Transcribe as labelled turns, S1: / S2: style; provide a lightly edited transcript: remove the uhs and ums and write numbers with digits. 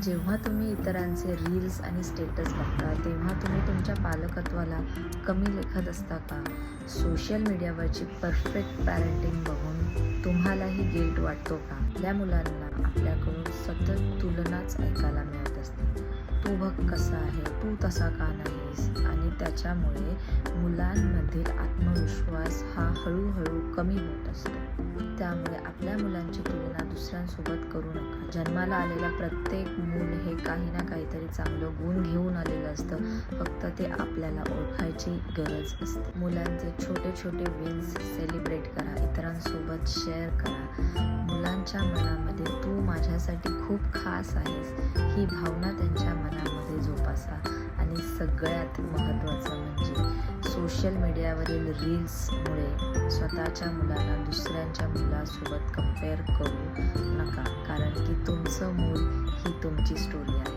S1: जेव्हा तुम्ही इतरांचे रील्स आणि स्टेटस बघता तेव्हा तुम्ही तुमच्या पालकत्वाला कमी लेखत असता का? सोशल मीडियावरची परफेक्ट पॅरेंटिंग बघून तुम्हालाही गिल्ट वाटतो का? आपल्या मुलांना आपल्याकडून सतत तुलनाच ऐकायला मिळत असते. तू बघ कसा आहे, तू तसा का नाहीस? आणि त्याच्यामुळे मुलांमधील आत्मविश्वास हा हळूहळू कमी होत असतो. त्यामुळे आपल्या मुलांची तुलना दुसऱ्यांसोबत करू नका. जन्माला आलेला प्रत्येक मूल हे काही ना काहीतरी चांगलं गुण घेऊन आलेलं असतं, फक्त ते आपल्याला ओळखायची गरज असते. मुलांचे छोटे छोटे विन्स सेलिब्रेट करा, इतरांसोबत शेअर करा. मुलांच्या मनामध्ये तू माझ्यासाठी खूप खास आहेस ही भावना त्यांच्या मनामध्ये जोपासा. आणि सगळ्यात महत्त्वाचं म्हणजे सोशल मीडियावरील रील्समुळे स्वतःच्या मुलांना दुसऱ्यांच्या मुलासोबत कंपेअर करू नका, कारण की तुमचं मूल ही तुमची स्टोरी आहे.